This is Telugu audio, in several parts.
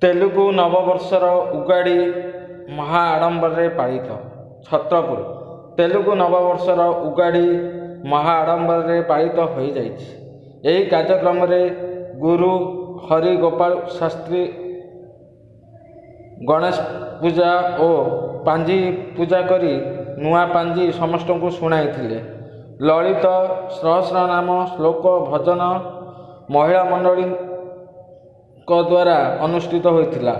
तेलुगु नववर्षर उगाड़ी महा आडंबर पालित। छत्रपुर तेलुगु नववर्षर उगाड़ी महा आडंबर पालित हो जाइछि। एही कार्यक्रम रे गुरु हरिगोपाल शास्त्री गणेश पूजा और पांजी पूजा करी नुआ पांजी समस्त को शुणाई। ललित सहस्रनाम श्लोक भजन महिला मंडली द्वारा अनुष्ठित होता।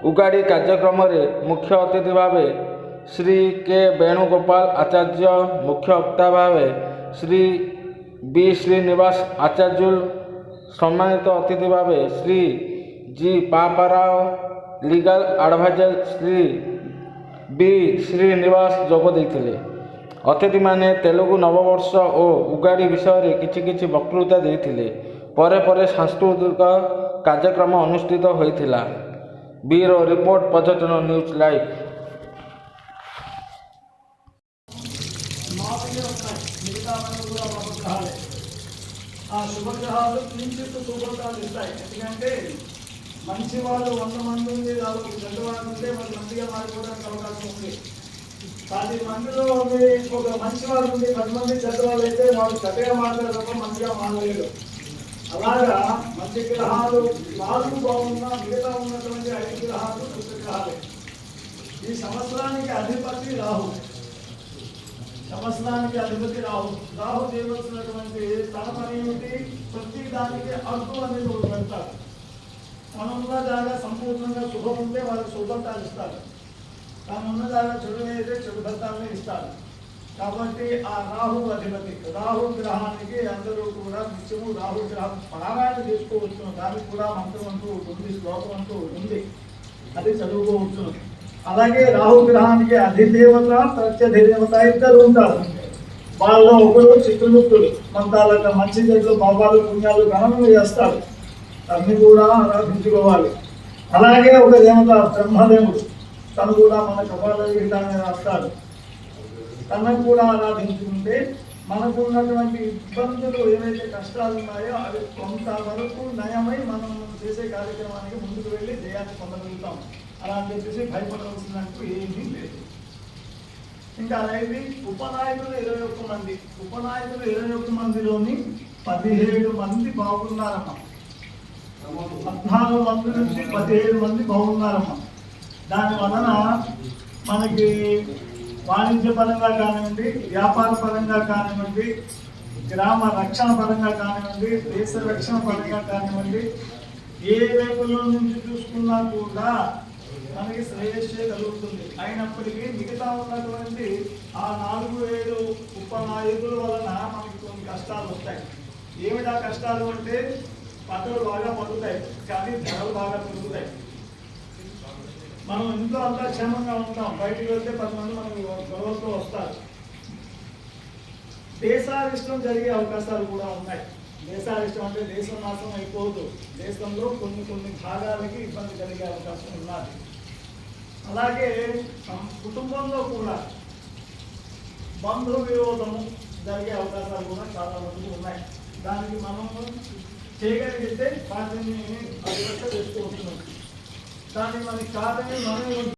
उगाड़ी कार्यक्रम रे मुख्य अतिथि भाव श्री के वेणुगोपाल आचार्य, मुख्य वक्ता भाव श्री बी श्रीनिवास आचार्य, सम्मानित अतिथि भाव Shri ji Paparao, legal adviser Shri B Srinivas जोग देते। अतिथि माने तेलुगु नववर्ष और उगाड़ी विषय किछि किछि वक्तृता देते। परे परे सांस्कृतिक कार्यक्रम अनुष्ठित होता। ब्यूरो रिपोर्ट, पर्यटन न्यूज लाइव। మంచి వాళ్ళు 100 మంది ఉంది, చెడ్డవాళ్ళు ఉంటే వాళ్ళు మంచిగా మారిపోవడానికి అవకాశం ఉంది. 10 మందిలో ఒక మంచి వాళ్ళు ఉండి 10 మంది చెడ్డవాళ్ళు అయితే వాళ్ళు చెడ్డగా మాట్లాడే తప్ప మంచిగా మారలేరు. అలాగా మంచి గ్రహాలు 4 బాగున్నా మిగతా ఉన్నటువంటి 5 గ్రహాలు దుష్ట గ్రహాలే. ఈ సంవత్సరానికి అధిపతి రాహు. సంవత్సరానికి అధిపతి రాహు. రాహు చేయవలసినటువంటి తన పని ఏమిటి? ప్రతి దానికి అడ్డు అనేది ఒకటి పెడతారు. తనున్న జాగా సంపూర్ణంగా శుభం ఉంటే వాళ్ళకి శుభఫలితాలు ఇస్తారు. తానున్న జాగా చెడు అయితే చెడు ఫలితాలని ఇస్తారు. కాబట్టి ఆ రాహు అధిపతి. రాహు గ్రహానికి అందరూ కూడా నిత్యము రాహు గ్రహం పారాయణ చేసుకోవచ్చును. దానికి కూడా మంత్రం అంటూ ఉంటుంది, శ్లోకం అంటూ ఉంటుంది, అది చదువుకోవచ్చును. అలాగే రాహు గ్రహానికి అధిదేవత, ప్రత్యధిదేవత ఇద్దరు ఉంటారు. వాళ్ళలో ఒకరు చిత్రగుప్తుడు. మంత్రాలకు మంచి చెట్లు పాపాలు పుణ్యాలు గణనలు చేస్తారు. అన్ని కూడా ఆరాధించుకోవాలి. అలాగే ఒక దేవత బ్రహ్మదేవుడు, తను కూడా మన కపాల గీతాన్ని రాస్తాడు. తనకు కూడా ఆరాధించుకుంటే మనకు ఉన్నటువంటి ఇబ్బందులు ఏవైతే కష్టాలు ఉన్నాయో అవి కొంతవరకు నయమై మనం చేసే కార్యక్రమానికి ముందుకు వెళ్ళి జయాన్ని పొందగలుగుతాం. అలా అని చెప్పేసి భయపడవలసినట్టు ఏమీ లేదు. ఇంకా అనేది ఉపనాయకులు 21 మంది. ఉపనాయకులు 21 మందిలోని 17 మంది బాగున్నారమ్మా. 14 మంది నుంచి 17 మంది బాగున్నారమ్మా. దాని వలన మనకి వాణిజ్య పరంగా కానివ్వండి, వ్యాపార పరంగా కానివ్వండి, గ్రామ రక్షణ పరంగా కానివ్వండి, దేశ రక్షణ పరంగా కానివ్వండి, ఏ వైపుల్లో నుంచి చూసుకున్నా కూడా మనకి శ్రేయస్సే కలుగుతుంది. అయినప్పటికీ మిగతా ఉన్నటువంటి ఆ 4-7 ఉపనాయకుల వలన మనకి కొన్ని కష్టాలు వస్తాయి. ఏమిటా కష్టాలు అంటే పంటలు బాగా పండుతాయి, కానీ ధరలు బాగా పెరుగుతాయి. మనం ఇంట్లో అంతా క్షేమంగా ఉంటాం, బయటికి వెళ్తే 10 మంది మనకు గొడవలతో వస్తారు. దేశారిష్టం జరిగే అవకాశాలు కూడా ఉన్నాయి. దేశారిష్టం అంటే దేశం నాశనం అయిపోదు, దేశంలో కొన్ని భాగాలకి ఇబ్బంది కలిగే అవకాశం ఉన్నది. అలాగే కుటుంబంలో కూడా బంధు విరోధము జరిగే అవకాశాలు కూడా చాలా మంది ఉన్నాయి. దానికి మనం చేయగలిగితే వాటిని అధిగత చేసుకోవచ్చు. దాన్ని మనకి కాదని మనం